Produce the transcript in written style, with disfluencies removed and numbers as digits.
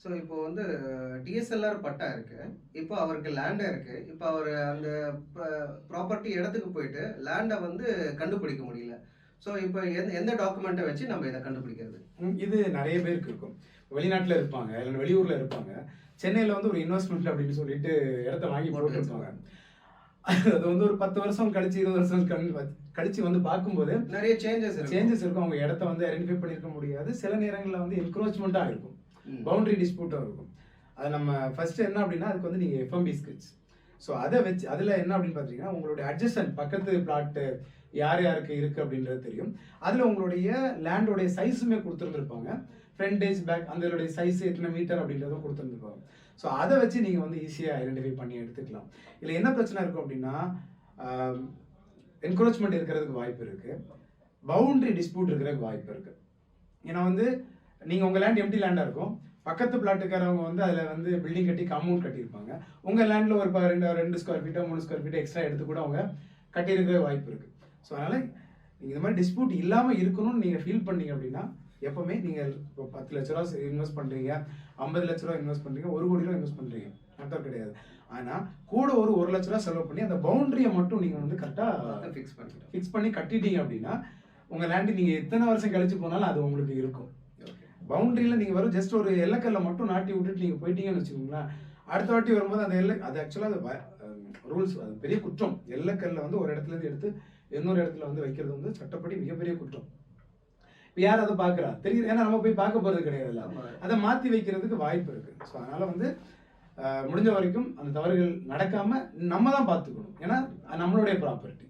So இப்போ வந்து DSLR பட்டா இருக்கு. இப்போ அவருக்கு லேண்டும் இருக்கு. இப்போ அவரு அந்த ப்ராப்பர்ட்டி இடத்துக்கு போயிட்டு லேண்ட வந்து கண்டுபிடிக்க முடியல. ஸோ இப்போ எந்த டாக்குமெண்ட்ட வச்சு நம்ம இத கண்டுபிடிக்கிறது? இது நெறைய பேருக்கு இருக்கும். வெளிநாட்டுல இருப்பாங்க, இல்ல வெளியூர்ல இருப்பாங்க. சென்னையில வந்து ஒரு இன்வெஸ்ட்மென்ட் அப்படின்னு சொல்லிட்டு இடத்த வாங்கி போட்டுருப்பாங்க. அது வந்து ஒரு 10 வருஷம் கழிச்சு, 20 வருஷம் கழிச்சு வந்து பார்க்கும்போது நெறைய சேஞ்சஸ் இருக்கும். அவங்க இடத்த வந்து ஐடென்டிஃபை பண்ணியிருக்க முடியாது. சில நேரங்கள்ல வந்து என்க்ரோச்மெண்ட்டா இருக்கும். பவுண்டரி டிஸ்பியூட்டா இருக்கும். அது நம்ம ஃபர்ஸ்ட் என்ன அப்படின்னா, அதுக்கு வந்து நீங்க எஃப்எம்பி ஸ்கெட்ச். ஸோ அதை வச்சு அதில் என்ன அப்படின்னு பார்த்தீங்கன்னா, உங்களுடைய அட்ஜஸ்டன்ட் பக்கத்து பிளாட்டு யார் யாருக்கு இருக்கு அப்படின்றது தெரியும். அதில் உங்களுடைய லேண்டோடைய சைஸுமே கொடுத்துருந்துருப்பாங்க. ஃப்ரண்டேஜ் பேக் அந்த சைஸ் எத்தனை மீட்டர் அப்படின்றதும் கொடுத்துருந்துருப்பாங்க. ஸோ அதை வச்சு நீங்கள் வந்து ஈஸியாக ஐடென்டிஃபை பண்ணி எடுத்துக்கலாம். இதில் என்ன பிரச்சனை இருக்கும் அப்படின்னா, என்க்ரோச்மெண்ட் இருக்கிறதுக்கு வாய்ப்பு இருக்கு, பவுண்டரி டிஸ்பியூட் இருக்கிறதுக்கு வாய்ப்பு இருக்கு. ஏன்னா வந்து நீங்கள் உங்கள் லேண்ட் எம்டி லேண்டாக இருக்கும், பக்கத்து பிளாட்டுக்காரவங்க வந்து அதில் வந்து பில்டிங் கட்டி காம்பவுண்ட் கட்டியிருப்பாங்க. உங்கள் லேண்டில் ஒரு 2 ஸ்கொயர் ஃபீட்டோ 3 ஸ்கொயர் ஃபீட்டோ எக்ஸ்ட்ரா எடுத்து கூட அவங்க கட்டியிருக்கிற வாய்ப்பு இருக்குது. ஸோ அதனால் நீங்கள் இந்த மாதிரி டிஸ்பியூட் இல்லாமல் இருக்கணும்னு நீங்கள் ஃபீல் பண்ணீங்க அப்படின்னா, எப்போவுமே நீங்கள் இப்போ 10 லட்ச ரூபா இன்வெஸ்ட் பண்ணுறீங்க, 50 லட்ச ரூபா இன்வெஸ்ட் பண்ணுறீங்க, 1 கோடி ரூபா இன்வெஸ்ட் பண்ணுறீங்க, அர்த்தம் கிடையாது. ஆனால் கூட ஒரு 1 லட்ச ரூபா செலவு பண்ணி அந்த பவுண்டரியை மட்டும் நீங்கள் வந்து கரெக்டாக ஃபிக்ஸ் பண்ணி கட்டிட்டீங்க அப்படின்னா, உங்கள் லேண்டு நீங்கள் எத்தனை வருஷம் கழிச்சு போனாலும் அது உங்களுக்கு இருக்கும். பவுண்டரியில் நீங்கள் வரும் ஜஸ்ட் ஒரு எல்லைக்கல்ல மட்டும் நாட்டி விட்டுட்டு நீங்கள் போயிட்டீங்கன்னு வச்சுக்கோங்களேன், அடுத்த வாட்டி வரும்போது அந்த அது ஆக்சுவலாக அது ரூல்ஸ், அது பெரிய குற்றம். எல்லைக்கல்ல வந்து ஒரு இடத்துலேருந்து எடுத்து இன்னொரு இடத்துல வந்து வைக்கிறது வந்து சட்டப்படி மிகப்பெரிய குற்றம். இப்போ யார் அதை பார்க்குறா தெரியுது, ஏன்னா நம்ம போய் பார்க்க போகிறது கிடையாதுல்ல, அதை மாற்றி வைக்கிறதுக்கு வாய்ப்பு இருக்குது. ஸோ அதனால் வந்து முடிஞ்ச வரைக்கும் அந்த தவறுகள் நடக்காமல் நம்ம தான் பார்த்துக்கணும். ஏன்னா நம்மளுடைய ப்ராப்பர்ட்டி.